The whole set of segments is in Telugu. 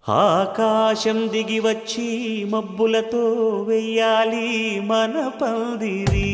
ఆకాశం దిగి వచ్చి మబ్బులతో వెయ్యాలి మన పందిరి.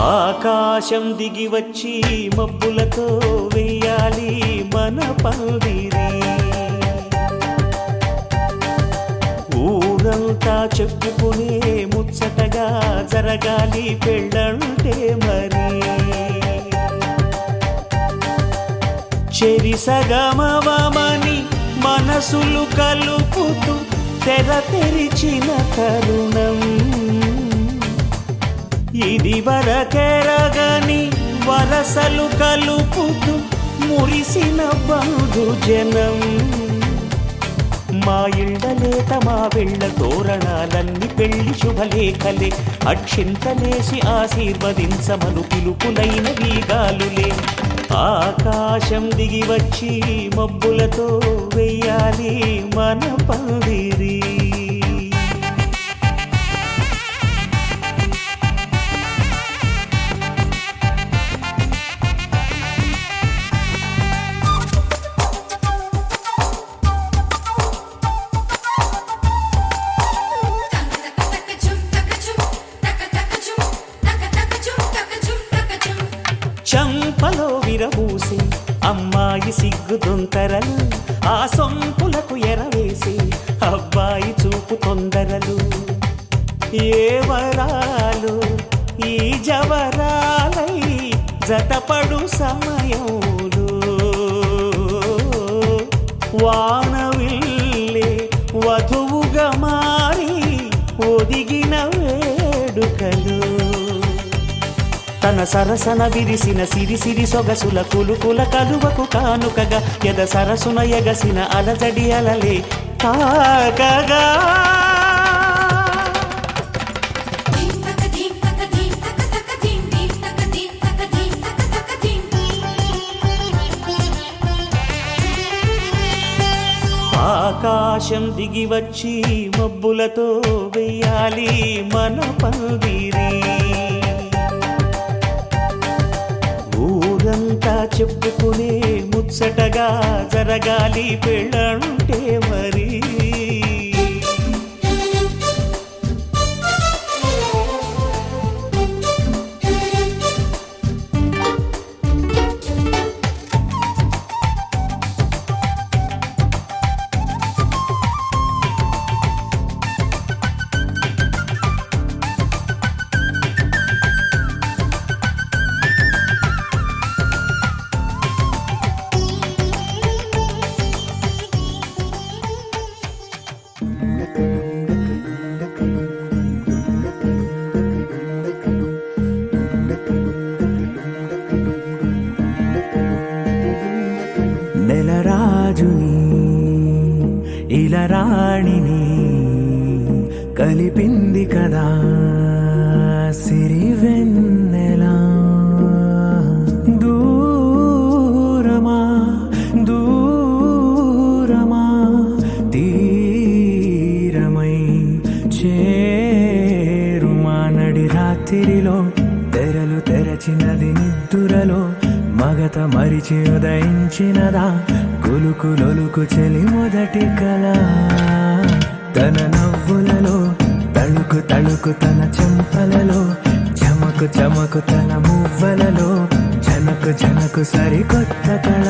ఆకాశం దిగి వచ్చి మబ్బులతో వెయ్యాలి మన పందిరి. ఊరంతా చెప్పుకునే ముచ్చటగా జరగాలి పెళ్ళంటే మరి. చెరిసగమవమని మనసులు కలుపుతూ తెర తెరిచిన తరుణం ఇది వరకెరగని వరసలు కలుపుతూ మురిసిన బంధుజనం. మా ఇళ్ళలేత మా వెళ్ళ తోరణాలన్నీ పెళ్లి శుభలేఖలే. అక్షింతలేసి ఆశీర్వదించమను పిలుపులైన వీగాలులే. ఆకాశం దిగి వచ్చి మబ్బులతో వెయ్యాలి మన పందిరి. చంపలో విరబూసి అమ్మాయి సిగ్గు దొంతరలు, ఆ సొంపులకు ఎరవేసి అబ్బాయి చూపు తొందరలు. ఏ వరాలు ఈ జవరాలై జతపడు సమయంలో వానవిల్లే వధువుగా మారి ఒదిగిన వేడుకలు. తన సరసన విరిసిన సిరిసిరి సొగసుల కులుకుల కలువకు కానుకగా ఎద సరసున ఎగసిన అలజడి అలలే తాకగా. ఆకాశం దిగి వచ్చి మబ్బులతో వెయ్యాలి మన పందిరి. ఊరంతా చెప్పుకునే ముచ్చటగా జరగాలి పెళ్ళంటే మరి. నెలరాజుని ఇలరాణిని కలిపింది కదా సిరివెన్నెలా. దూరమా దూరమా తీరమై చేరుమా నడి రాత్రిలో తెరలు తెరచినది నిద్దురలో మగత మరిచి ఉదయించినదా కులుకులొలుకు చెలి మొదటి కళ. తన నవ్వులలో తళుకు తళుకు తన చెంపలలో చమకు చమకు తన మువ్వలలో జనకు జనకు సరికొత్త కళ.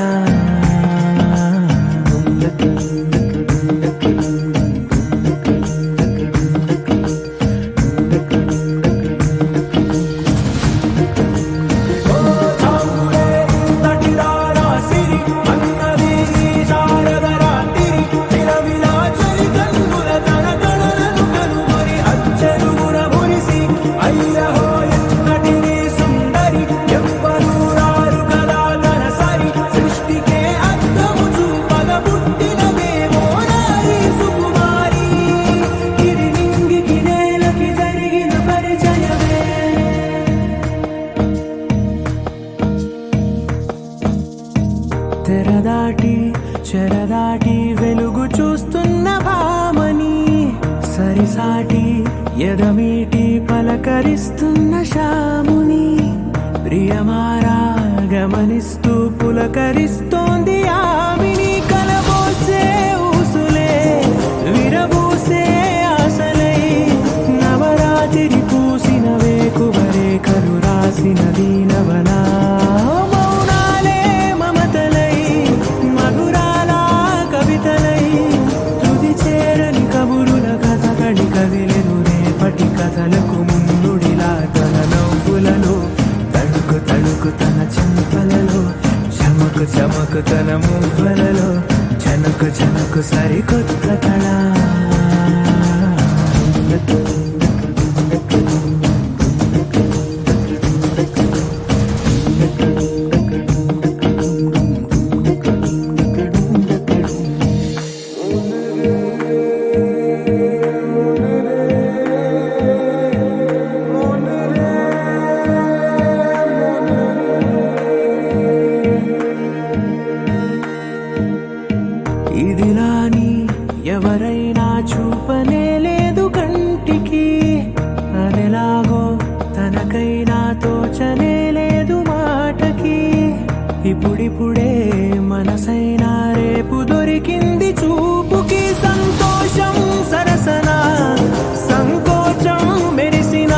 సుందరి ఎవ్వరూ రారు కదా తన సరి సృష్టికే తెరదాటి చెరదాటి వెలుగు చూస్తున్న భామని సరిసాటి ఎదమీటి పలకరిస్తున్న శాముని ప్రియమారా గమనిస్తూ పులకరిస్తోంది ఆవిని కలబోసే ఊసులే విరబూసే ఆశలై నవరాత్రి పూసిన వేకువరే కలు రాసిన దీనవనా మౌనాలే మమతలై మధురాల కవితలై తుది చేరని కబురుల కథ కడి కదిలెను రేపటి కథలకు ముందుడిలా తన నవ్వులలో తడుకు తడుకు తన చెంపలలో చమకు చమకు తన మువ్వలలో చనకు చనకు సరికొత్త కళ ఇదిలాని ఎవరైనా చూపనే లేదు కంటికి అదెలాగో తనకైనా తోచనే లేదు మాటకి ఇప్పుడిప్పుడే మనసైనా రేపు దొరికింది చూపుకి సంతోషం సరసన సంకోచం మెరిసిన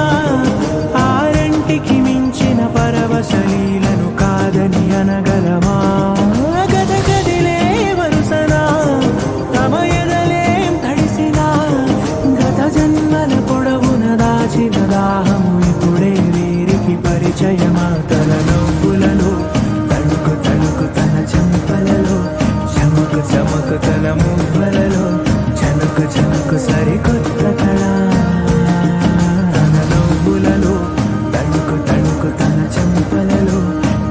ఆరంటికి మించిన పరవశలీలను కాదని అనగలమా గద గదిలే వరుసనా తమ ఎదలేం తడిసినా గత జన్మల పొడవున దాచిన దాహము ఇప్పుడే వీరికి పరిచయమా తన నవ్వులలో తడుకు తడుకు తన చెంపలలో చమకు చమకు తన మువ్వలలో చనుకు చనుకు సరికొత్త కళ తన నవ్వులలో తడుకు తడుకు తన చెంపలలో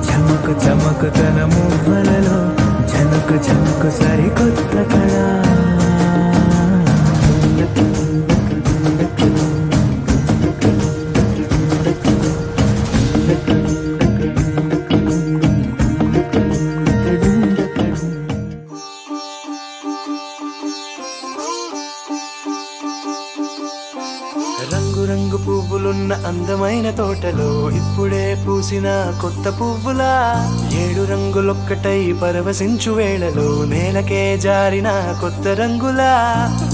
చమకు చమకు తన మువ్వలలో చనుకు చనుకు సరికొత్త కళ రంగు రంగు పువ్వులున్న అందమైన తోటలో ఇప్పుడే పూసిన కొత్త పువ్వులా 7 రంగులొక్కటై పరవశించు వేళలో నేలకే జారిన కొత్త రంగులా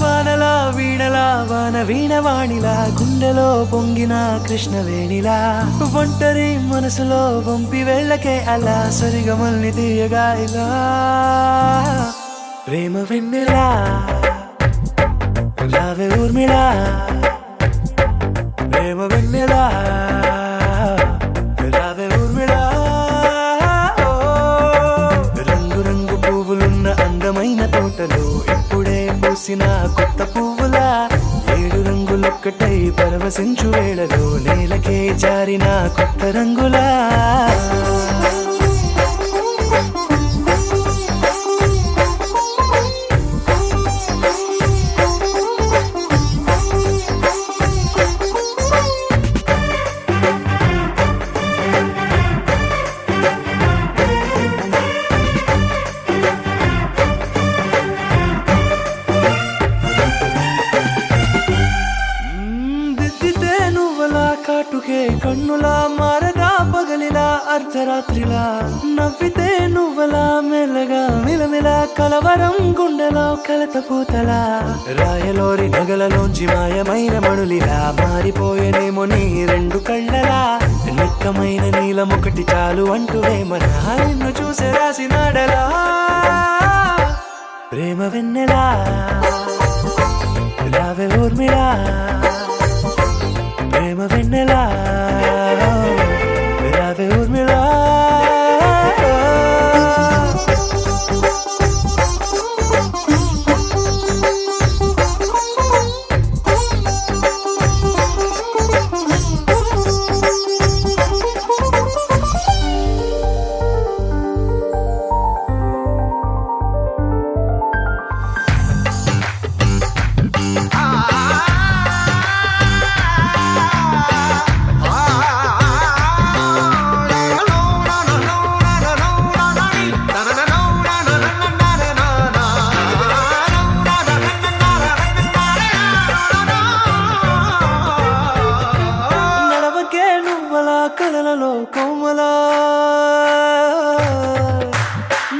వానలా వీణలా వాన వీణవాణిలా గుండెలో పొంగిన కృష్ణవేణిలా ఒంటరి మనసులో వంపి వెళ్ళకే అలా సరిగమల్ని తీయగా ఇలా ప్రేమ వెన్నెలా రావే ఊర్మిళా ప్రేమ వెన్నెలా రావే ఊర్మిళా రంగు రంగు పువ్వులున్న అందమైన తోటలో ఇప్పుడే పూసిన కొత్త పువ్వులా 7 రంగులొక్కటై పరవశించు వేళలో నేలకే జారిన కొత్త రంగులా కాటుకే కన్నులా మారదా పగలిలా అర్ధరాత్రిలా నవ్వితే నువ్వలా మెల్లగా మిలమిలా కలవరం గుండెలో కలత పూతలా రాయలోరి నగలలోంచి మాయమైన మణులిలా మారిపోయేనేమో నీ 2 కళ్ళలా నిక్కమైన నీలమొకటి చాలు అంటూ వేమనా నిన్ను చూసే రాసినాడలా ప్రేమ వెన్నెలా రావే ఊర్మిళా ప్రేమ వెన్నెలా రావే ఊర్మిళా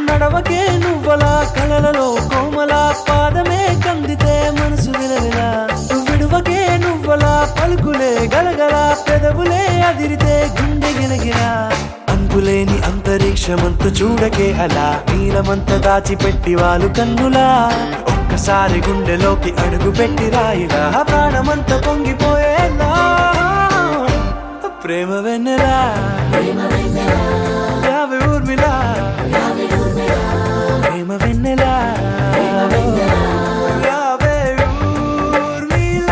నడవకే నువ్వలా కలలలో కోమలా పాదమే కందితే మనసు విలవిలా విడువకే నువ్వలా పలుకులే గలగల పెదవులే అదిరితే గుండె గిలగిలా అంతులేని అంతరిక్షమంత చూడకే అలా నీలమంత దాచిపెట్టి వాళ్ళు కన్నులా ఒక్కసారి గుండెలోకి అడుగు పెట్టి రాయిలా ప్రాణమంత పొంగిపోయేలా ప్రేమ వెన్నెలా యావే ఊర్మిళ ప్రేమ వెన్నెలా యావే ఊర్మిళ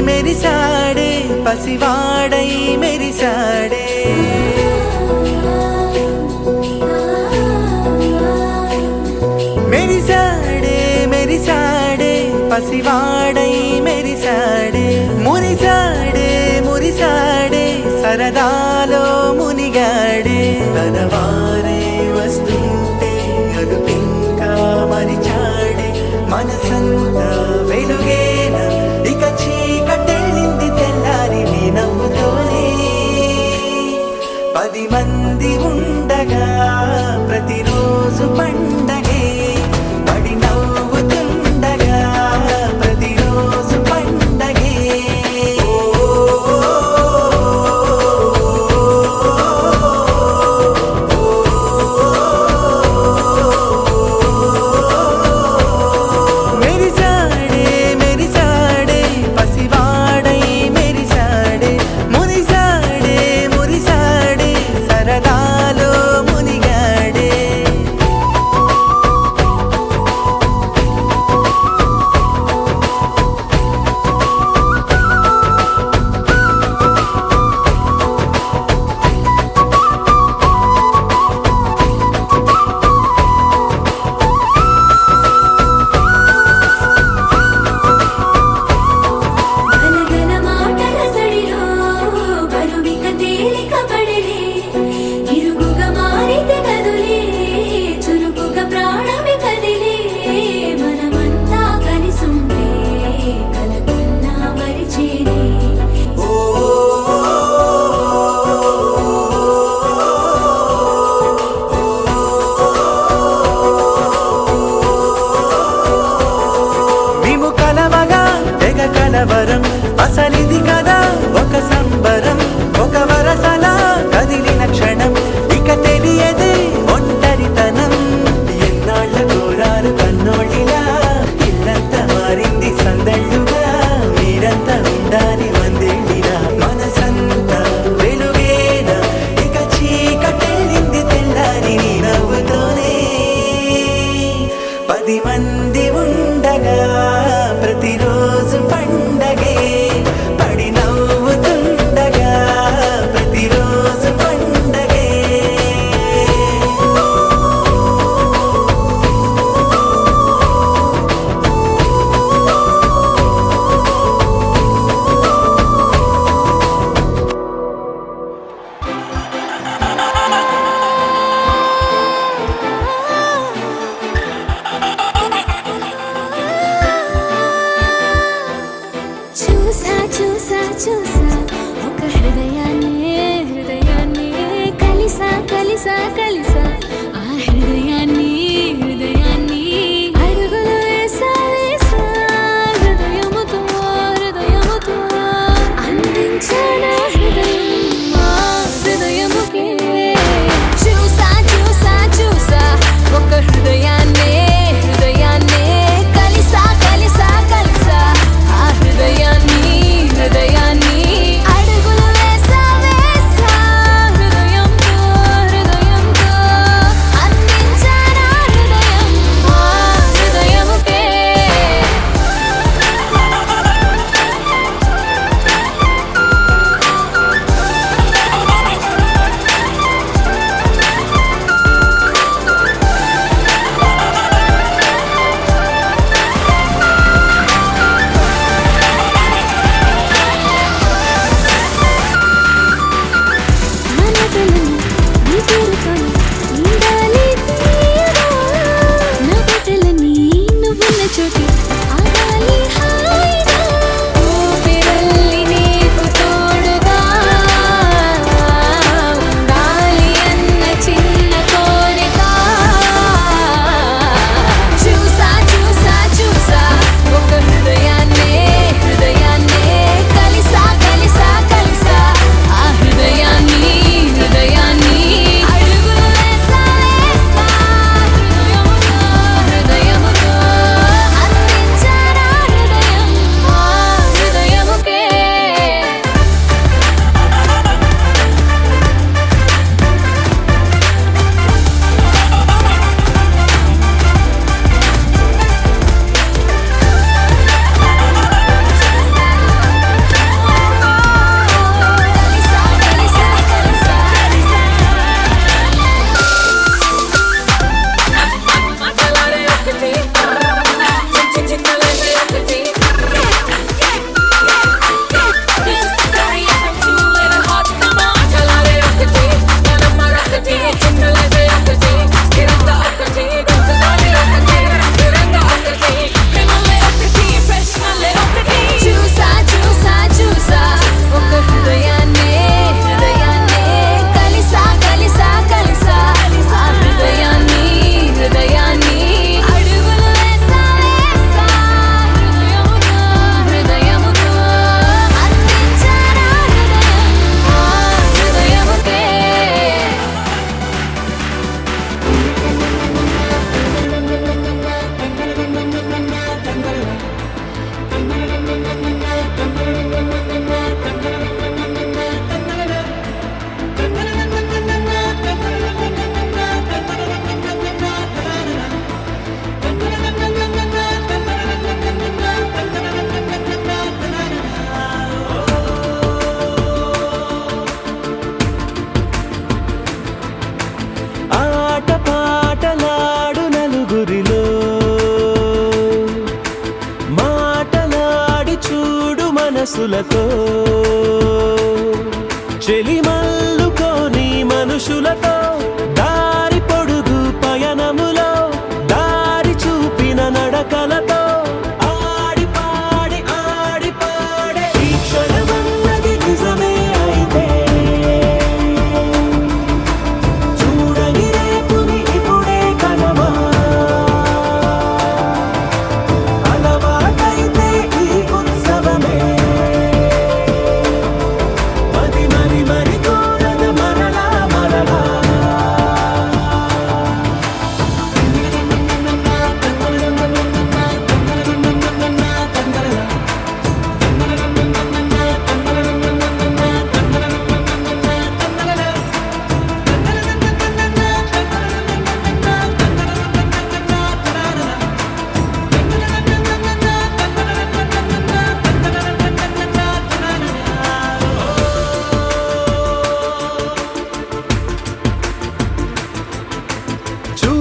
మెరిసాడే పసివాడై మెరిసాడే మెరిసాడే మెరిసాడే పసివాడై మెరిసాడే మురిసాడే మురిసాడే సరదాలో మునిగాడే తనవారే వస్తుంటే అదుపింకా మరిచాడే మనసంతా వెలుగేన ఇక చీకటెళ్ళింది తెల్లారి నీ నవ్వుతోనే 10 మంది ఉండగా ప్రతిరోజు పండగే పడి నవ్వుతుండగా ప్రతిరోజు పండగే మెరిసాడే మెరిసాడే పసివాడై మెరిసాడే మురిసాడే మురిసాడే సరదా మనసులతో చెలిమల్లుకోని మనుషులతో దారి పొడుగు పయనములో దారి చూపిన నడకలతో ఆడి పాడే ఈ క్షణమన్నది నిజమే అయితే చూడని రేపుని ఇప్పుడే కనమా అలవాటైతే ఈ ఉత్సవమే మరి కోరద మరలా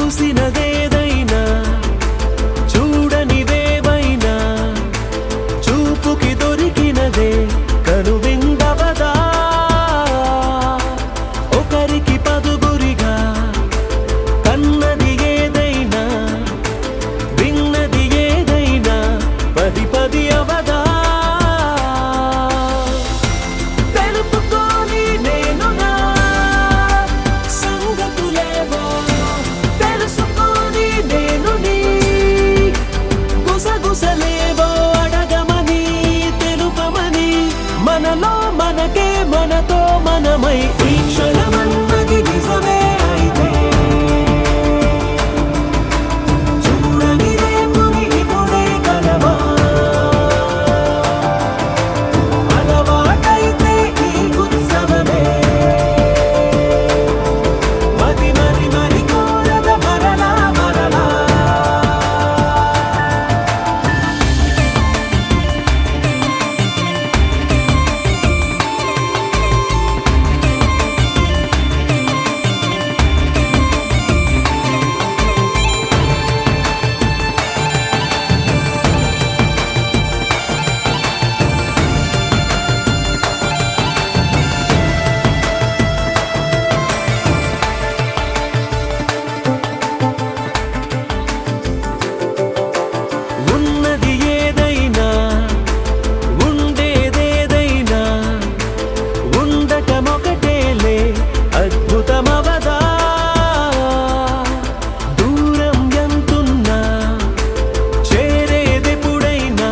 చూసినదేదైనా చూడనివేవైనా చూపుకి దొరికినదే కనువిందవదా ఒకరికి పదుగురిగా కన్నది ఏదైనా విన్నది ఏదైనా పది అవదా తెలుపుకోని నేను నా సంగతులేవో తెలుసుకొని నేను నీ గుసగుసలేవో అడగమని తెలుపమని మనలో మనకే మనతో మనమై ఈ క్షణమన్నది నిజమే అయితే చూడని రేపుని ఇప్పుడే కలవా అలవాటైతే ఈ ఉత్సవమే మరి కోరద మరలా ఉన్నది ఏదైనా ఉండేదేదైనా ఉండటమొకటేలే అద్భుతమవదా దూరం ఎంతున్నా చేరేదెప్పుడైనా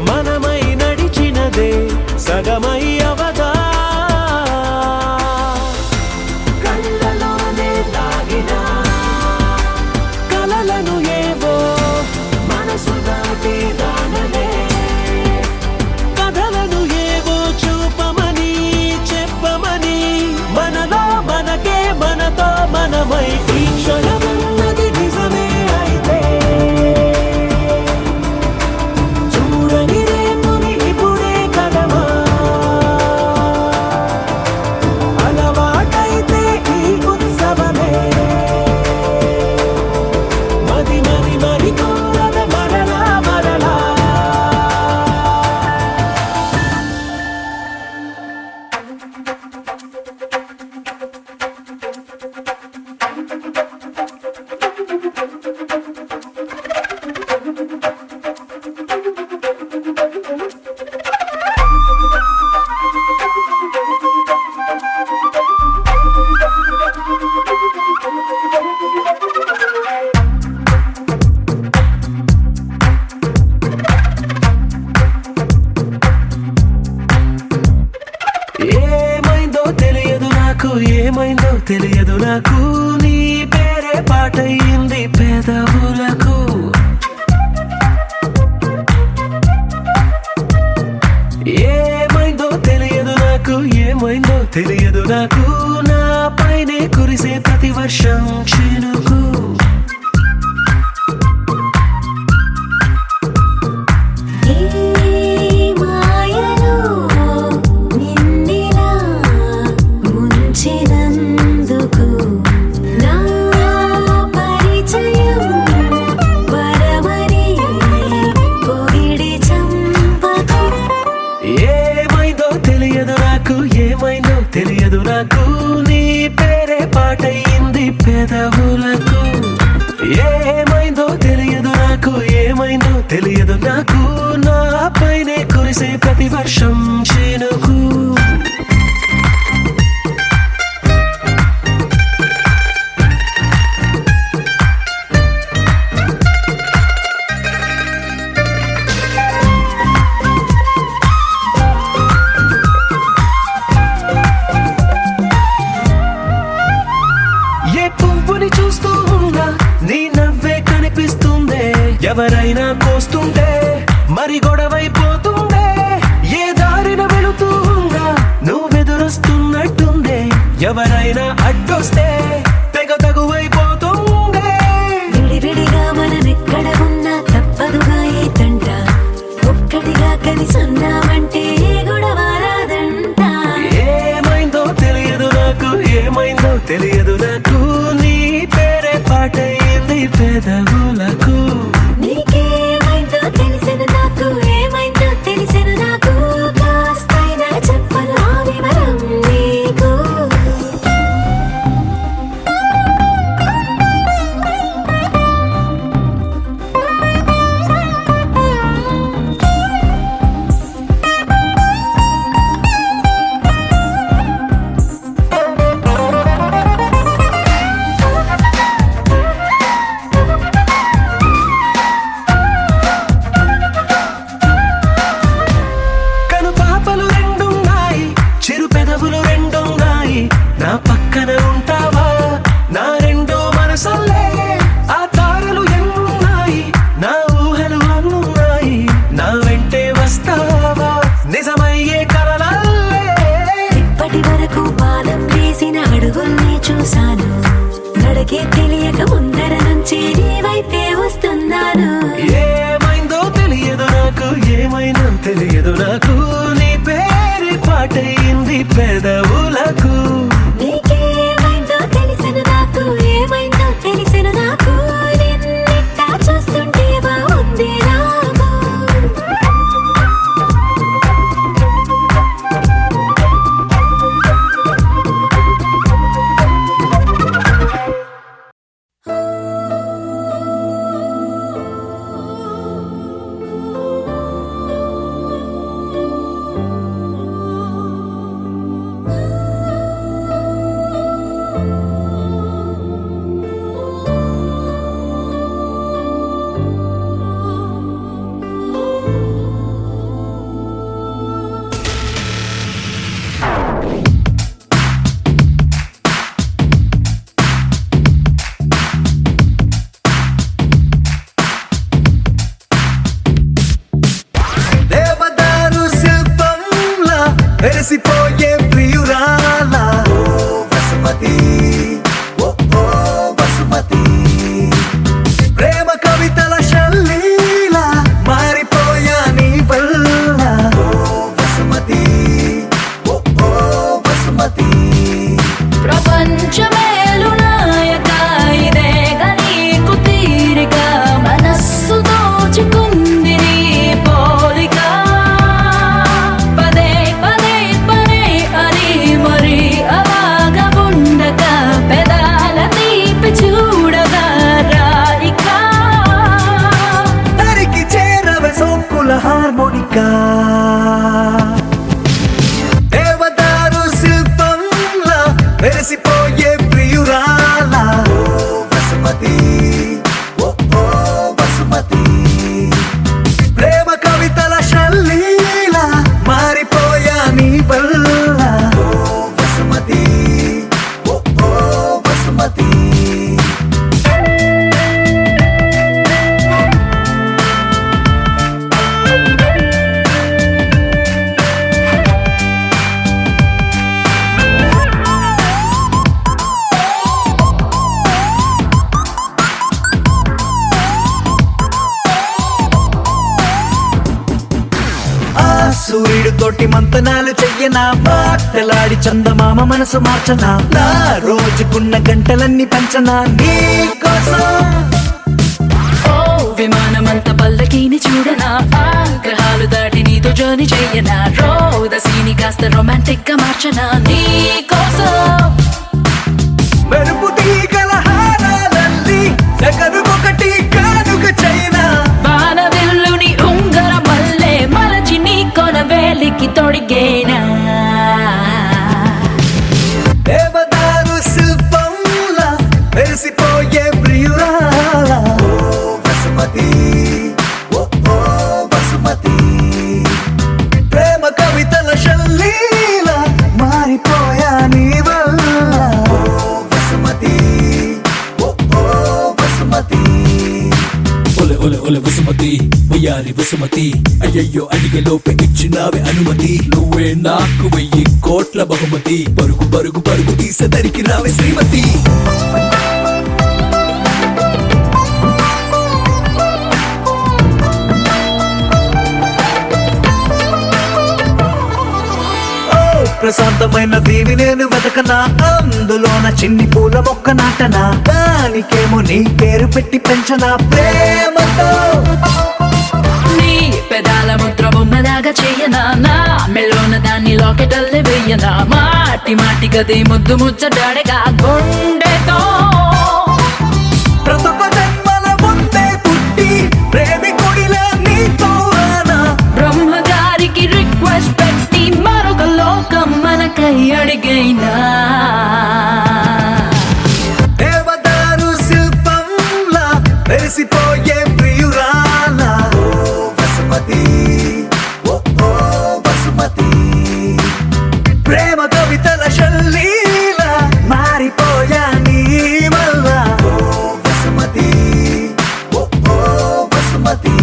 మనమై నడిచినదే సగమై అవదా కళ్ళలోనే దాగిన కలలను ఏవో మనసు దాటి రానలే కథలను ఏవో చూపమని చెప్పమని మనలో మనకే మనతో మనమై ఈ క్షణమన్నది నిజమే అయితే చూడని రేపుని ఇప్పుడే కలవా అలవాటైతే ఈ ఉత్సవమే మరి కోరద మరలా ఏమైందో తెలియదు నాకు నీ పేరే పాటయింది పెదవులకు ఏమైందో తెలియదు నాకు నా పైనే కురిసే ప్రతి వర్షం చినుకు తెలియదు నాకు నీ పేరే పాటయింది పెదవులకు ఏమైందో తెలియదు నాకు ఏమైందో తెలియదు నాకు నా పైనే కురిసే ప్రతి వర్షం చినుకు చూస్తూ ఉన్నా నీ నవ్వే కనిపిస్తుందే ఎవరైనా కోస్తుంటే మరి గొడవైపోతుందే ఏ దారిన వెళుతూ ఉన్నా నువ్వెదురొస్తున్నట్టుందే ఎవరైనా అడ్డొస్తే తెగ తగువైపోతుందే విడివిడిగా మనమెక్కడ ఉన్నా తప్పదుగా ఈ తంట ఒక్కటిగా కలిసున్నామంటే గొడవ రాదంట ఏమైందో తెలియదు నాకు ఏమైందో తెలియదు నాకు పాటయింది పెదవులకు నీకేమైందో తెలిసెను నాకు ఏమైందో తెలిసెను నాకు కాస్తైనా చెప్పను ఆ వివరం నీకు నా పక్కన ఉంటావా నా రెండో మనసల్లే ఆ తారలు ఎన్నున్నాయి నా ఊహలు అన్నున్నాయి నా వెంటే వస్తావా నిజమయ్యే కలలల్లే ఇప్పటి వరకు పాదం వేసిన అడుగుల్ని చూశాను నడకే తెలియక ముందర నుంచి నీ వైపే వస్తున్నాను ఏమైందో తెలియదు నాకు ఏమైందో తెలియదు నాకు నీ పేరు పాటయింది పెదవులకు నీకేమైందో తెలిసెను నాకు ఏమైందో తెలిసెను నాకు నిన్నెట్టా చూస్తుంటే బాగుంది నాకు వెలిసిపోయే ప్రియురాలా ఓ వసుమతి ఓ ఓ వసుమతి ప్రేమ కవితల శల్లీలా మారిపోయా నీ వల్ల ఓ వసుమతి ఓ ఓ వసుమతి ప్రపంచమేలు నాయక ఇదే గనీకు తీరిక మనస్సు దోచుకుంది నీ పోలిక పదే పదే పదే అని మరి అలాగ ఉండక పెదాల తీపి చూడగా రాయిక తరికి చేరవే సోకుల హార్మోనికా దేవదారు శిల్పంలా వెలిసిపోయే ప్రియురాలా ఓ వసుమతి ఓ ఓ వసుమతి ప్రేమ కవితల శల్లీలా మారిపోయా నీ వల్ల ఓ వసుమతి ఓ ఓ వసుమతి సూర్యుడు తోటి మంతనాలు చెయ్యనా మాటలాడి చందమామ మనసు మార్చనా నా రోజుకున్న గంటలన్నీ పంచనా నీ కోసం ఓ విమానమంత పల్లకీని చూడనా గ్రహాలు దాటి నీతో జర్నీ చెయ్యనా రోదసీని కాస్త రొమాంటిక్ గా మార్చనా నీ కోసం మెరుపు తీగల హారాలల్లి సగరుకొకటి కానుక చైనా బాణవిల్లుని ఉంగర మల్లె మలచి నీ కొన వేలికి తొడిగేనా దేవదారు శిల్పంలా మెరిసిపోయే ప్రియురాల ఓ వసుమతి ఓ ఓ వసుమతి ప్రేమ కవితల శల్లీల మారిపోయా నీ వల్ల ఓ వసుమతి ఓ ఓ వసుమతి ఒలె ఒలె ఒలె వసుమతి వయ్యారి వసుమతి అయ్యయ్యో అడిగలోపే ఇచ్చినావే అనుమతి నువ్వే నాకు 1000 కోట్ల బహుమతి పరుగు పరుగు పరుగు తీసదరికి రావే శ్రీమతి ప్రశాంతమైన దీవి నేను వెతకనా అందులోన చిన్ని పూల మొక్క నాటనా దానికేమో నీ పేరు పెట్టి పెంచనా ప్రేమతో నీ పెదాల ముద్ర బొమ్మలాగా చెయ్యనా నా మెల్లోన దాన్ని లాకెటల్లే వెయ్యనా మాటి మాటి గది ముద్దు ముచ్చడాడగా గుండెతో ప్రతొక జన్మల ముందే పుట్టి ప్రేమికుడిలా నీతో రానా బ్రహ్మగారికి రిక్వెస్ట్ పెట్టి మరొక లోకం మనకై అడిగైనా దేవదారు శిల్పంలా మెరిసిపోయే ప్రియురాల ఓ వసుమతి ఓ ఓ వసుమతి ప్రేమ కవితల శల్లీల మారిపోయా నీ వల్ల ఓ వసుమతి ఓ ఓ వసుమతి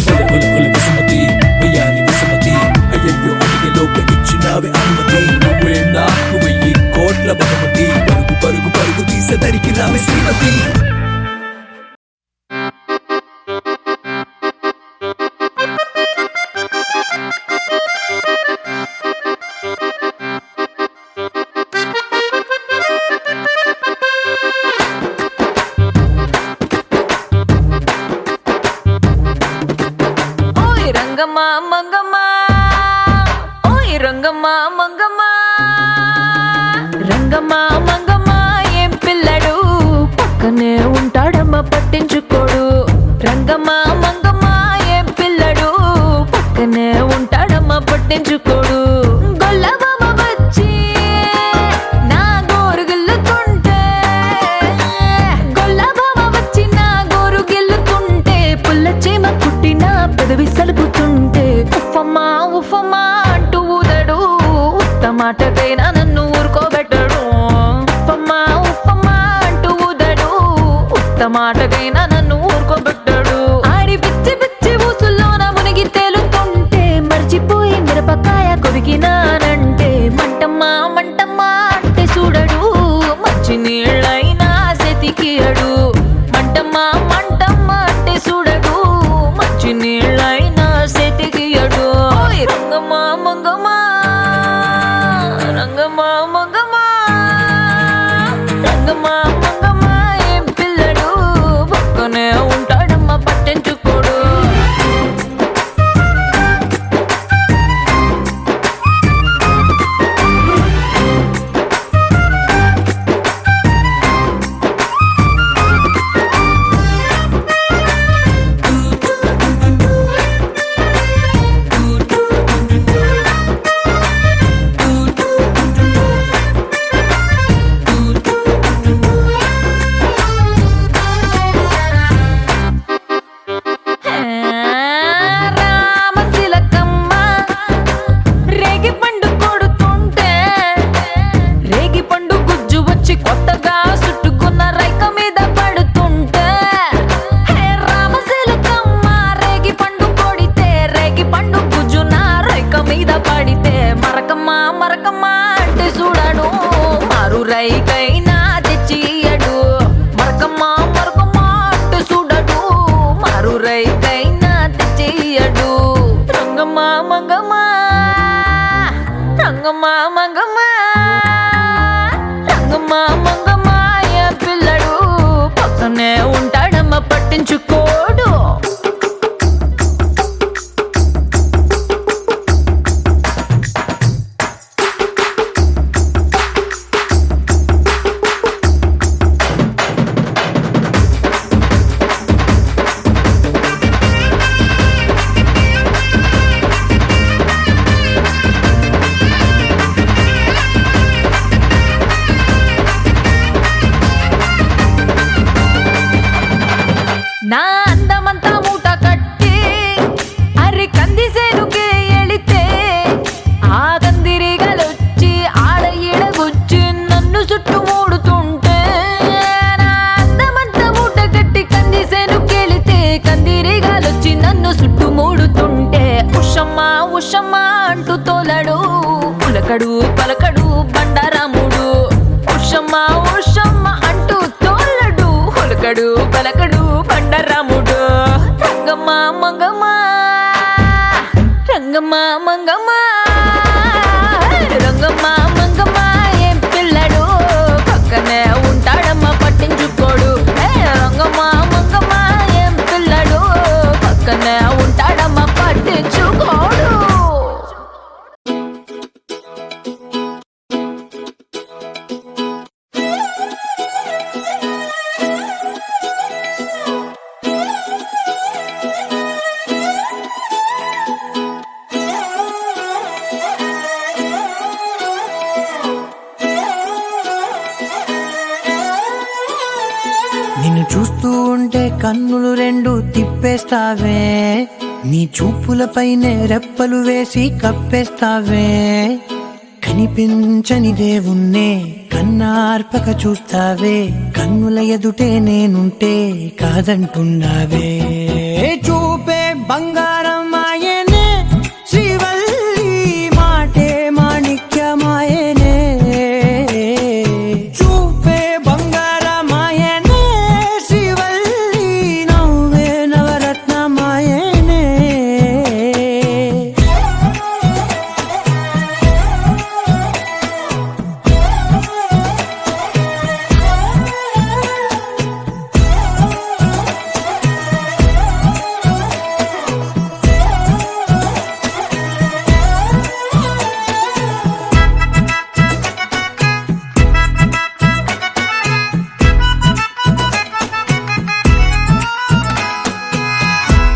ఒలె ఒలె ఒలె వసుమతి వయ్యారి వసుమతి అయ్యయ్యో అడిగలోపే ఇచ్చినావే అనుమతి నువ్వే నాకు 1000 కోట్ల బహుమతి పరుగు పరుగు పరుగు తీసదరికి రావే శ్రీమతి ఓయ్ రంగమ్మా మంగమ్మా ఓయ్ రంగమ్మా మంగమ్మా రంగమ్మా మంగమ్మా ఏం పిల్లడు పక్కనే ఉంటాడమ్మా పట్టించుకోడు రంగమ్మా మంగమ్మా ఏం పిల్లడు పక్కనే ఉంటాడమ్మా పట్టించుకోడు గొల్లబామ వచ్చి నా గోరు గిల్లుతుంటే గొల్లబామ వచ్చి నా గోరు గిల్లుతుంటే పుల్ల చీమ కుట్టిన పెదవి సలుపుతుంటే ఉఫమ్మా ఉఫమ్మా అంటూ ఊదడు ఉత్తమాటకైనా నన్ను ఊరుకోబెట్టడు ఉఫమ్మా ఉఫమ్మా అంటూ ఊదడు ఉత్తమాటకైనా నన్ను ఊరుకోబెట్టడు ఆడి పిచ్చి పిచ్చి ఊసుల్లోన మునిగి తేలుతుంటే మర్చిపోయి మిరపకాయ కొరికినానంటే మంటమ్మా మంటమ్మా అంటే చూడడు మంచి నీళ్ళైనా సెతికియడు మంటమ్మా మంటమ్మా అంటే చూడడు మంచి నీళ్ళైనా సెతికియడు ఓయ్ రంగమ్మా మంగమ్మా రంగమ్మా మంగమ్మా రంగమ్మా మంగమ్మా ఏం పిల్లడు పక్కనే ఉంటాడమ్మా పట్టించుకోడు రామశిలకమ్మ రేగి పండు కొడుతుంటే రేగి పండు గుజ్జు వచ్చి కొత్తగా చుట్టుకున్న రైక మీద పడుతుంటే రామశిలకమ్మ రేగి పండు కొడితే రేగి పండు గుజ్జు నా రైక మీద పడితే మరకమ్మ మరకమ్మ అంటే చూడడు మారు రైకైనా తెచ్చియడు మరకమ్మ మరకమ్మ అంటే చూడడు మారు రైకైనా తెచ్చియడు రంగమ్మ మంగమ్మ రంగమ్మ మంగమ్మ రంగమ్మ మంగమ్మ ఏ పిల్లడు పక్కనే ఉంటాడమ్మ ఉంటాడమ్మ పట్టించుకోడు. నా అందమంతా మూట కట్టి అరి కందిసేనుకే ఎళితే ఆ కందిరిగలొచ్చి ఆడ ఈడగొచ్చి నన్ను చుట్టుమూడుతుంటే, నా అందమంతా మూట కట్టి కందిసేనుకెళితే కందిరిగలొచ్చి నన్ను చుట్టుమూడుతుంటే, ఉషమ్మా ఉషమ్మా అంటూ తోలడు పులకడు పలకడు బండారాముడు. ఉషమ్మా ఉషమ్మా అంటూ తోలడు పులకడు పలకడు బండారాముడు. రంగమ్మ మంగమ్మ రంగమ్మ మంగమ్మ రంగమ్మ మంగమ్మ ఏం పిల్లడు పక్కనే ఉంటాడమ్మ పట్టించుకోడు. రంగమ్మ మంగమ్మ ఏం పిల్లడు పక్కనే ఉంటాడమ్మ పట్టించుకోడు. నిన్ను చూస్తూ ఉంటే కన్నులు రెండు తిప్పేస్తావే, నీ చూపులపైనే రెప్పలు వేసి కప్పేస్తావే. కనిపించని దేవుణ్ణే కన్నార్పక చూస్తావే, కన్నుల ఎదుటే నేనుంటే కాదంటున్నావే. చూపే బంగారం ఆయనే శ్రీవల్లి మాటే మాణిక్యమాయనే. చూపే బంగారమాయనే శ్రీవల్లి నవ్వే నవరత్నమాయనే.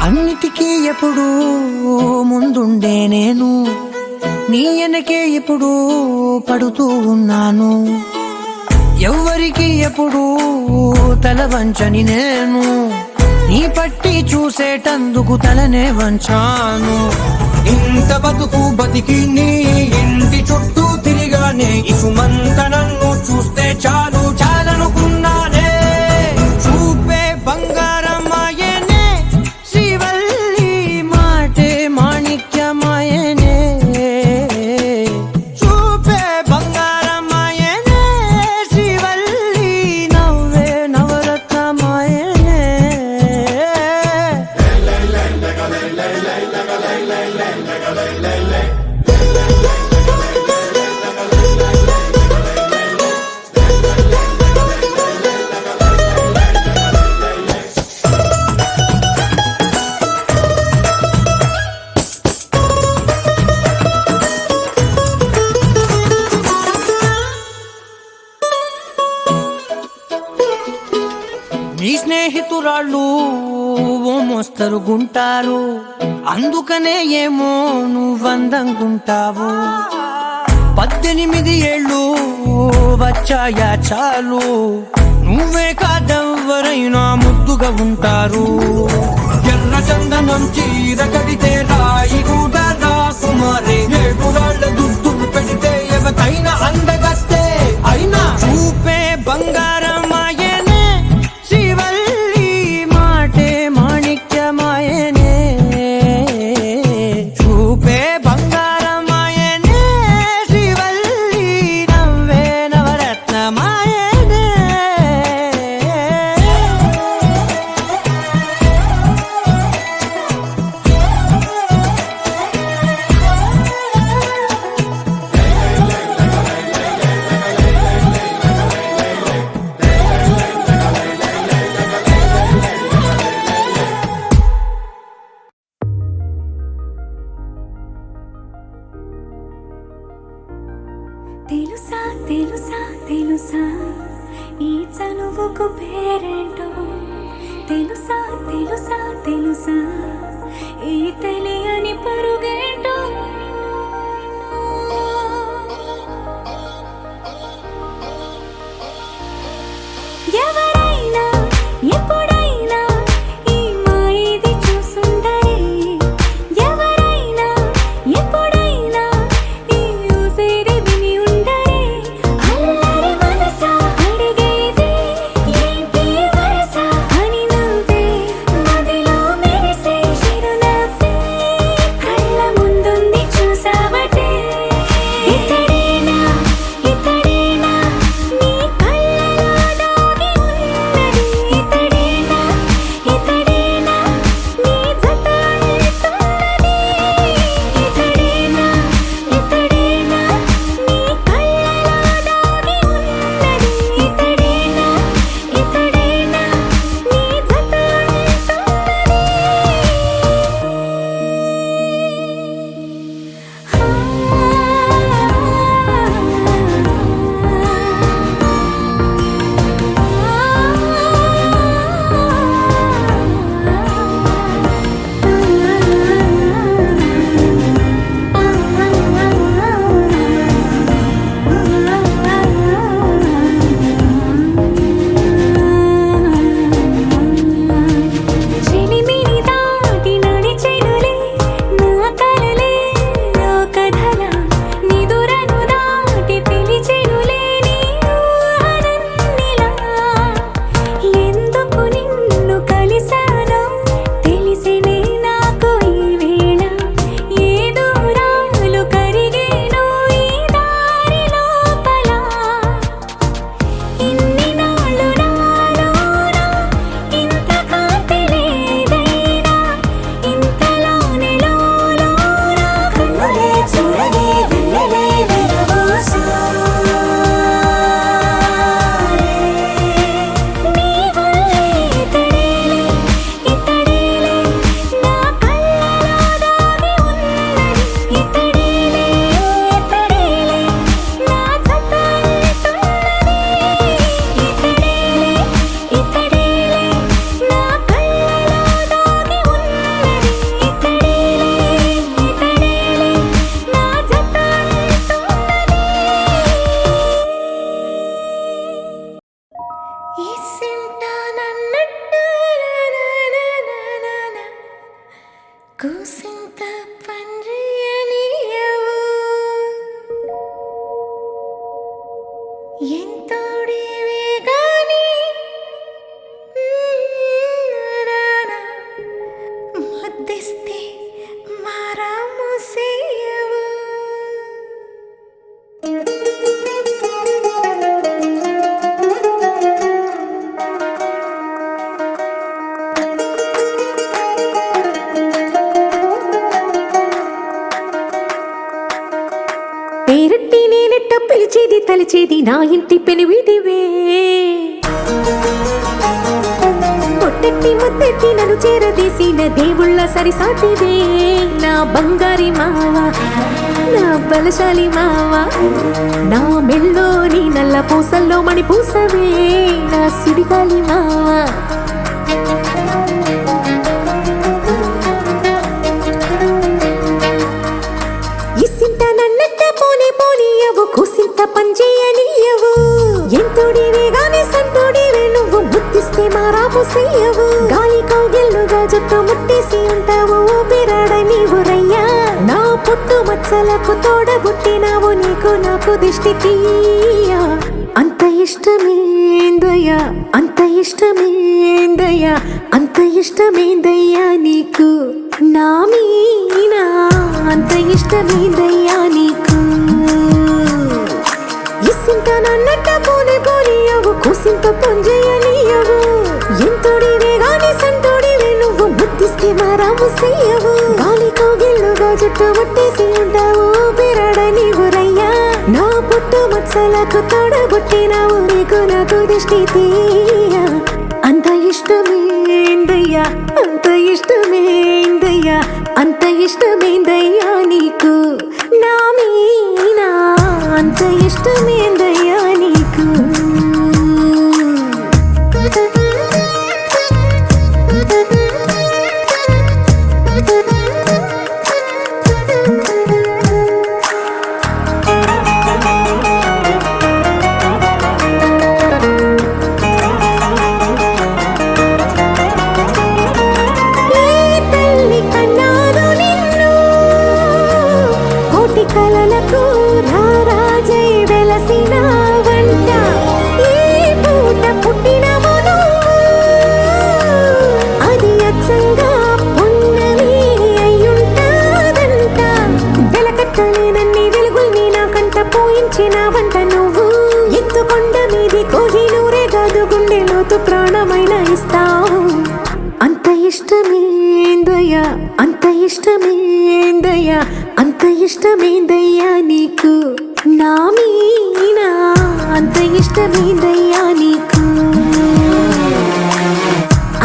అన్నిటికీ ఎప్పుడు ముందుండే నేను, నీ వెనకే ఎప్పుడు పడుతూ ఉన్నాను. ఎవ్వరికి ఎప్పుడు తల వంచని నేను, నీ పట్టి చూసేటందుకు తలనే వంచాను. ఇంత బతుకు బతికి నీ ఇంటి చుట్టూ తిరిగానే, ఇసుమంత నన్ను చూస్తే చాలు చాలనుకున్నానే. చూపే బంగారమాయనే శ్రీవల్లి మాటే మాణిక్యమాయనే. చూపే బంగారమాయనే శ్రీవల్లి నవ్వే నవరత్నమాయనే. నీ స్నేహితురాళ్ళు ఓ మోస్తరుగుంటారు, అందుకనే ఏమో నువ్వందంగుంటావు. 18 ఏళ్ళు వచ్చాయా చాలు, నువ్వే కాదెవ్వరైనా ముద్దుగా ఉంటారు. ఎర్ర చందనం చీర కడితే రాయి కూడా రాకుమారే, 7 రాళ్ళ దుద్దులు పెడితే ఎవతైనా అందగస్తే అయినా. చూపే బంగారమాయనే శ్రీవల్లి మాటే మాణిక్యమాయనే. చూపే బంగారమాయనే శ్రీవల్లి నవ్వే నవరత్నమాయనే. తెలుసా తెలుసా తెలుసా ఈ చనువుకు పేరేంటో తెలుసా తెలుసా తెలుసా ఈ తెలియని పరుగేంటో ఎవరైనా ఎప్పుడైనా ఈ మాయది చూసుండరే ఎవరైనా ఎప్పుడైనా ఈ ఊసేది విని ఉండరే అల్లరి మనసా అడిగేది ఏంటి వరస అని నవ్వే మదిలో మెరిసే చిరునవ్వే కళ్ళ ముందుంది చూసావటే ఇతడేనా ఇతడేనా నీ కళ్ళలో దాగి ఉన్నది ఇతడేనా ఇతడేనా నీ జత అంటున్నది ఇతడేనా ఇతడేనా నీ కళ్ళలో దాగి ఉన్నది ఇతడేనా ఇతడేనా నీ జత చెలిమిని దాటి నడిచెనులే నా కలలే ఓ కథలా నిదురను దాటి పిలిచెనులే నీ ఊహలన్నిలా ఎందుకు నిన్ను కలిసానో తెలిసినే నాకు ఈ వేళ ఏ దూరాలు కరిగేనో ఈ దారి లోపల ఇన్ని నాళ్ళు నాలోన ఇంత కాంతి లేదైనా ఇంతలోనే లోలోన కన్నులే చూడని వెన్నెలే విరబోసారే నీ వల్లే ఇతడేలే ఇతడేలే నా కళ్ళలో దాగి ఉన్నది ఇతడేలే ఇతడేలే నా జత అంటున్నది ఇతడేలే ఇతడేలే నా కళ్ళలో దాగి ఉన్నది ఇతడేలే ఇతడేలే నా జత అంటున్నది ఈ సింట నన్నట్టు కూసింత పండ్రియనియవు ఎంతోడివే గాని ముద్దిస్తే మారాము సేయవు పేరట్టి నేనెట్ట పిలిచేది తలిచేది నా ఇంటి పెనివిటివే పొట్టెట్టి ముద్దెట్టి నన్ను చేరదీసిన దేవుళ్ళ సరిసాటివే నా బంగారి మావ నా బలశాలి మావ నా మెల్లోని నల్ల పూసల్లో మణి పూసవే నా సిడిగాలి మావ ఇసింత నన్నట్ట పోనే పోనీయవు కూసింత పంచేయనీయవు ఎంతోడివే గాని సంతోడివే నువ్వు ముద్దిస్తే మారాము చెయ్యవు గాలి కౌగిల్లుగా జుట్టు ముట్టేసి ఉంటావు ఊపిరాడ నీవు రయ్యా నా పుట్టు మచ్చలకు తోడబుట్టినావు నీకు నాకు దిష్టి తీయా అంత ఇష్టమేందయ్యా అంత ఇష్టమేందయ్యా అంత ఇష్టమేందయ్యా నీకు నా మీనా అంత ఇష్టమేందయ్యా నీకు ఇసింత నన్నట్ట పోనే పోనీయవు కూసింత పంజేయనీయవు ఎంతోడివే గాని సంతోడివే నువ్వు ముద్దిస్తే మారాము చెయ్యవు గాలి కౌగిల్లుగా జుట్టు ముట్టేసి ఉంటావు ఊపిరాడ నీవు రయ్యా నా పుట్టు మచ్చలకు తోడబుట్టినావు నీకు నాకు దిష్టి తీయా అంత ఇష్టమేందయ్యా అంత ఇష్టమేందయ్యా అంత ఇష్టమేందయ్యా నీకు నా మీనా అంత ఇష్టం ఇష్టమేందయ్యా నీకు కలలకు రారాజై వెలసిన వంట ఈ పూట పుట్టినవు అది అచ్చంగా పున్నమి అయ్యుంటాదంట వెలకట్టలేనన్ని వెలుగుల్ని నాకంట పోయించిన వంట నువ్వు ఎత్తుకొండ మీది కోహినూరే కాదు గుండె లోతు ప్రాణమైన ఇస్తావు అంత ఇష్టమేందయ్యా అంత ఇష్టమేందయ్యా అంత ఇష్టమేందయ్యా నీకు నా మీనా అంత ఇష్టమేందయ్యా నీకు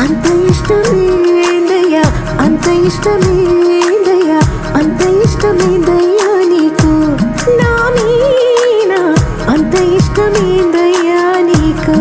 అంత ఇష్టమేందయ్యా అంత ఇష్టమేందయ్యా అంత ఇష్టమేందయ్యా నీకు నా మీనా అంత ఇష్టమేందయ్యా నీకు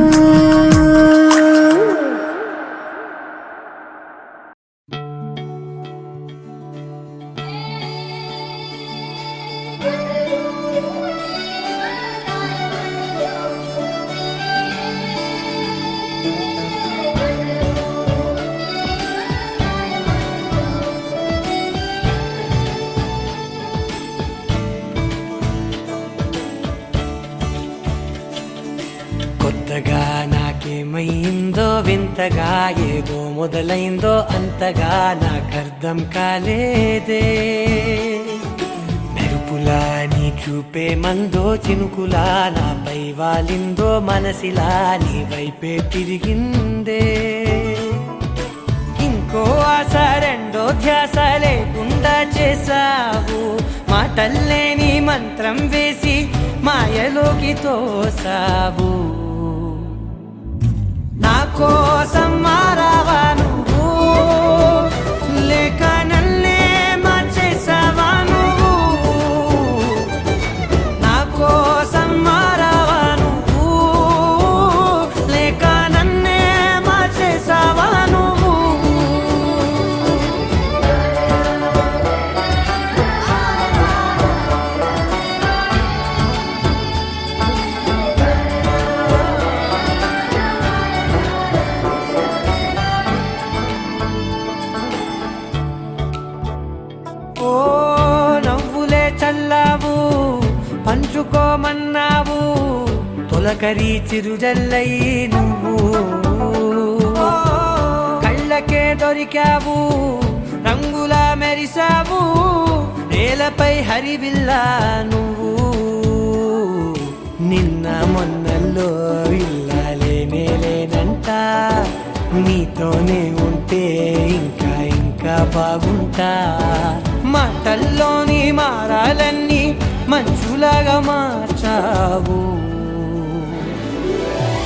కొత్తగా నాకేమైందో వింతగా ఏదో మొదలైందో అంతగా నాకర్థం కాలేదే మెరుపులా నీ చూపే మందో చినుకులా నాపై వాలిందో మనసిలా నీ వైపే తిరిగిందే ఇంకో ఆశ రెండో ధ్యాస లేకుండా చేసావు మాటల్లేని మంత్రం వేసి మాయలోకి తోసావు నా కోసం మారావా నువ్వు లేక నన్నే మార్చేసావా నువ్వు నా కోసం మారావా నువ్వు లేక నన్నే మార్చేసావా నువ్వు ఓ నవ్వులే చల్లావు పంచుకోమన్నావు తొలకరి చిరుజల్లై నువ్వు కళ్ళకే దొరికావు రంగులా మెరిసావు నేలపై హరివిల్లా నువ్వు నిన్న మొన్నల్లో ఇల్లాలేనే లేనంట నీతోనే ఉంటే ఇంకా ఇంకా బాగుంటా మాటల్లోని మారాలన్నీ మంచులాగా మార్చావు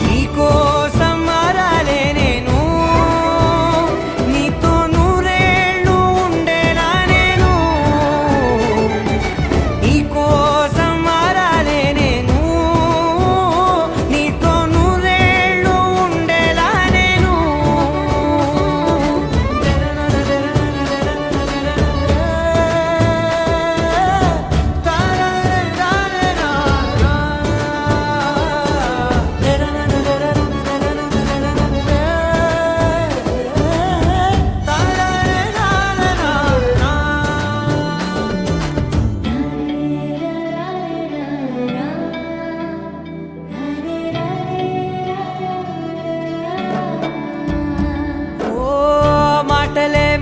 నీకోసం మారాలే నేను నీతో నూరేళ్ళు ఉండేలా నేను నీకోసం మారాలే నేను నీతో నూరేళ్ళు ఉండేలా నేను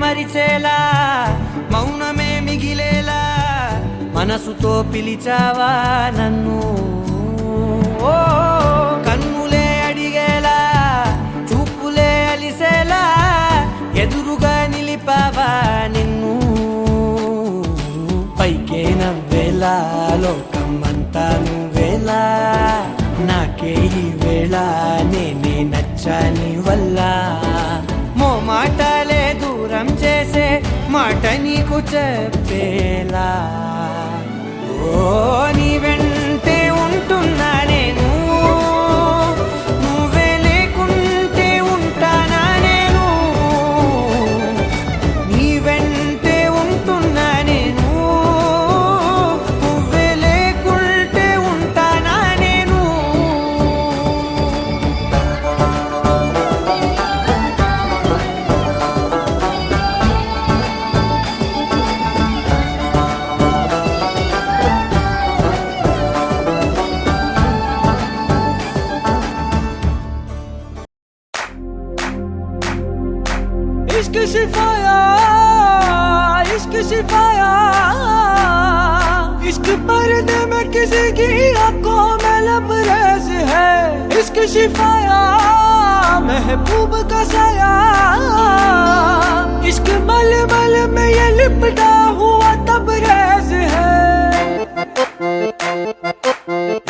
మరిచేలా మౌనమే మిగిలేలా మనసుతో పిలిచావా నన్ను ఓ కన్నులే అడిగేలా చూపులే అలిసేలా ఎదురుగా నిలిపావా నిన్ను పైకే నవ్వేలా లోకమంతా నువ్వేలా నాకే ఈ వేళ నేనే నచ్చాని వల్ల మాటలే దూరం చేసే మాట నీకు చెప్పేలా ఓ నీ వెంటే ఉంటూ शिफाया इश्क शिफाया इश्क पर्दे में किसी की आंखों में लबरेज है इश्क शिफाया महबूब का साया इश्क मलमल में ये लिपटा हुआ तबरेज है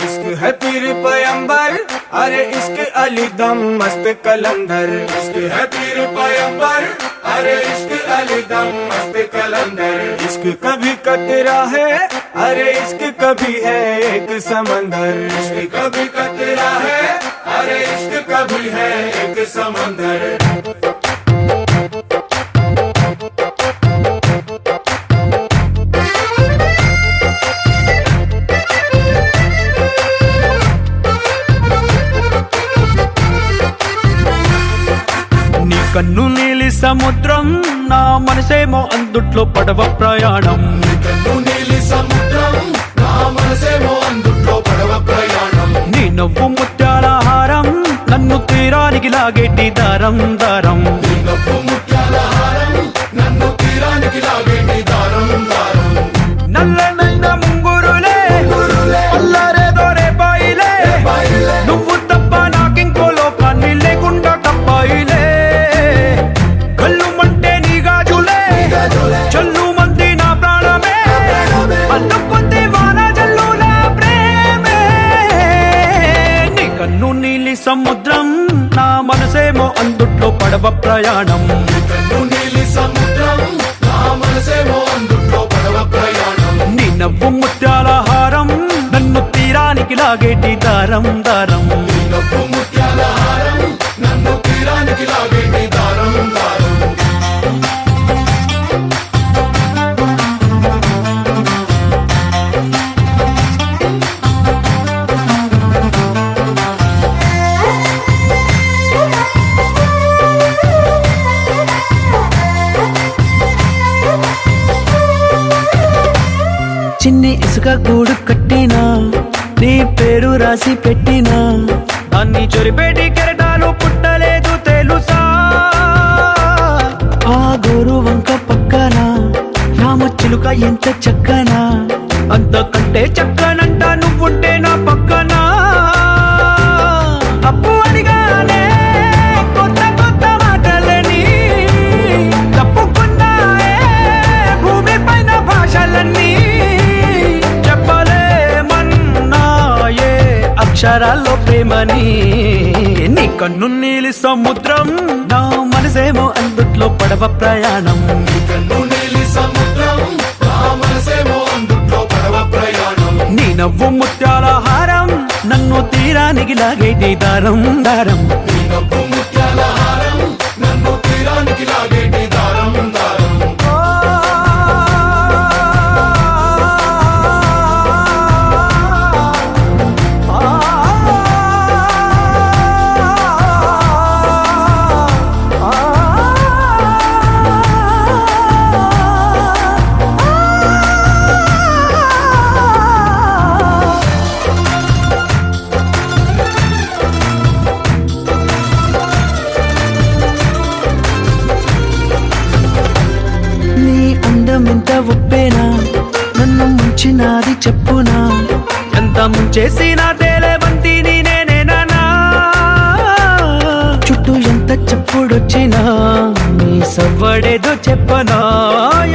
इश्क है पीर पैगंबर अरे इश्क अली दम मस्त कलंदर इश्क है पीर पैगंबर अरे इश्क अली दम मस्त कलंदर इश्क कभी कतरा है अरे इश्क कभी है एक समंदर इश्क कभी कतरा है अरे इश्क कभी है एक समंदर కన్ను నీలి సముద్రం నా మనసేమో అందుట్లో పడవ ప్రయాణం కన్ను నీలి సముద్రం నా మనసేమో అందుట్లో పడవ ప్రయాణం నీ నవ్వు ముత్యాల హారం నన్ను తీరానికి లాగేటి దారం దారం నీ నవ్వు ముత్యాల హారం నన్ను తీరానికి లాగేటి దారం దారం నల్లనైన ముంగురులే అల్లారేదో రేపాయిలే నువ్వు తప్ప నాకింకో లోకాన్ని లేకుండా తప్పాయిలే చల్లు మంది నా ప్రాణమే అందుకుంది వాన జల్లు నా ప్రేమే నీ కన్ను నీలి సముద్రం నా మనసేమో అందుట్లో పడవ ప్రయాణం కన్ను నీలి సముద్రం నా మనసేమో అందుట్లో పడవ ప్రయాణం నీ నవ్వు ముత్యాల హారం నన్ను తీరానికి లాగేటి దారం దారం నీ నవ్వు ముత్యాల హారం నన్ను తీరానికి లాగేటి దారం దారం చిన్ని ఇసుక గూడు కట్టినా నీ పేరు రాసి పెట్టినా దాన్ని చొరిపేటి కెరటాలు పుట్టలేదు తెలుసా ఆ గోరు వంక పక్కన రామచిలుక ఎంత చక్కనా అంతకంటే చక్కనంట నువ్వుంటే నా పక్కన అప్పు అడిగానే కొత్త కొత్త మాటలని తప్పుకున్నాయే భూమి పైన భాషలన్నీ చెప్పలేమన్నాయే అక్షరాల్లో ప్రేమని నీ కన్ను నీలి సముద్రం నా మనసేమో అందుట్లో పడవ ప్రయాణం కన్ను నీలి సముద్రం నా మనసేమో అందుట్లో పడవ ప్రయాణం నీ నవ్వు ముత్యాల హారం నన్ను తీరానికి లాగేటి దారం దారం నీ నవ్వు ముత్యాల హారం నన్ను తీరానికి లాగేటి దారం దారం ఎంత ఉప్పేనా నన్ను ముంచినాది చెప్పునా ఎంత ముంచేసినా తేలేవంతిని నేనేనా చుట్టూ ఎంత చెప్పుడొచ్చినా నీ సవ్వడేదో చెప్పనా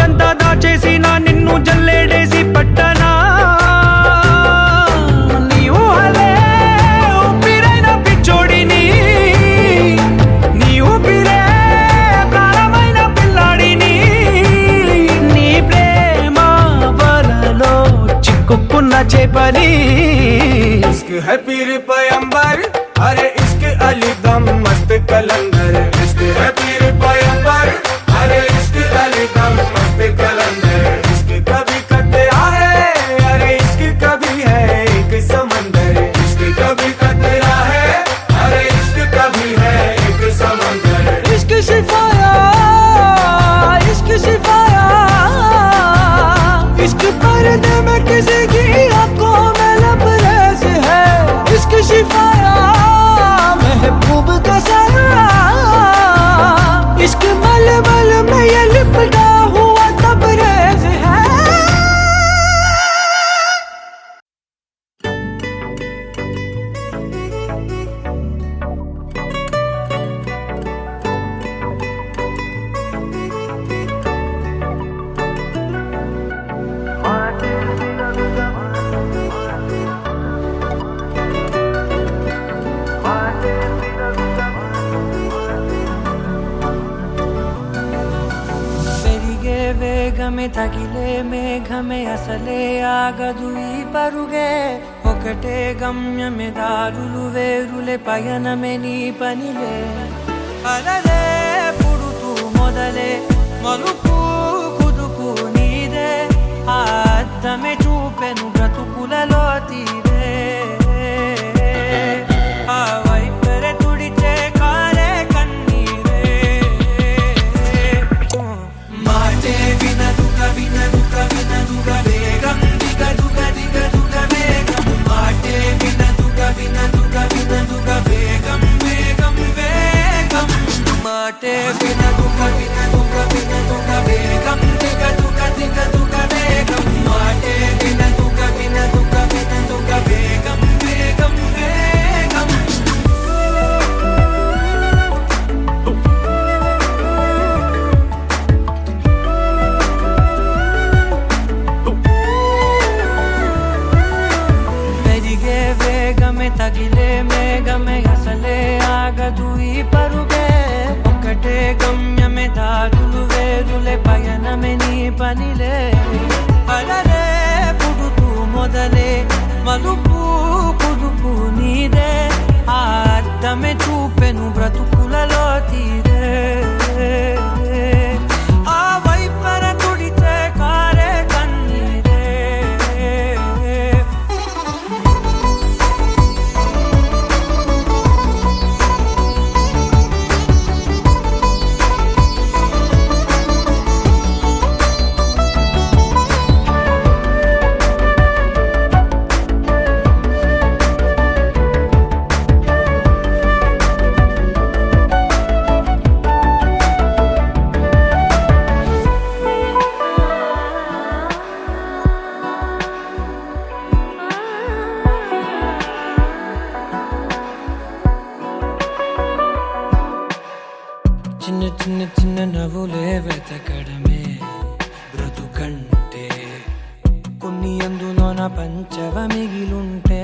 ఎంత దాచేసినా నిన్ను జల్లేడేసి పట్టనా నీ ఊహలే ఊపిరైన పిచ్చోడిని నీ ఊపిరే ప్రాణమైన పిల్లాడిని నీ ప్రేమ వలలో చిక్కుకున్న చేపని इश्क है पीर पैगंबर अरे इश्क अली दम मस्त कलंदर इश्क है पीर पैगंबर अरे इश्क अली दम मस्त कलंदर इश्क कभी कतरा है अरे इश्क कभी है एक समंदर इश्क कभी कतरा है अरे इश्क कभी है एक समंदर इश्क शिफाया इश्क शिफाया इश्क पर्दे में किसी की आंखों में लबरेज है इश्क शिफाया महबूब का साया इश्क వేగమే తగిలే మేఘమే అసలే ఆగదు ఈ పరుగే ఒకటే గమ్యమే దారులు వేరులే పయనమే నీ పనిలే అలలే పుడుతూ మొదలే మలుపు కుదుపు నీదే ఆ అద్దమే చూపెను బ్రతుకులలో తీరే ఆ వైపరే తుడిచే కారే కన్నీరే మాటే వినదుక వినదుక వినదుక వేగం దిగదుక దిగదుక వేగం మాటే వినదుక వినదుక వినదుక వేగం వేగం వేగం మాటే వినదుక వినదుక వినదుక వేగం దిగదుక దిగదుక వేగం మాటే వినదుక వినదుక వినదుక వేగం వేగం వేగం పెరిగే వేగమే తగిలే మేఘమే అసలే ఆగదు ఈ పరుగే ఒకటే గమ్యమే దారులు వేరులే పయనమే నీ పనిలే అలలే పుడుతూ మొదలే మలుపు కుదుపు నీదే ఆ అద్దమే చూపెను బ్రతుకులలో తీరే ఆ వైపర తుడిచే కారే కన్నీరే చిన్న చిన్న చిన్న నవ్వులే వెతకడమే బ్రతుకంటే కొన్ని అందులోన పంచవ మిగిలుంటే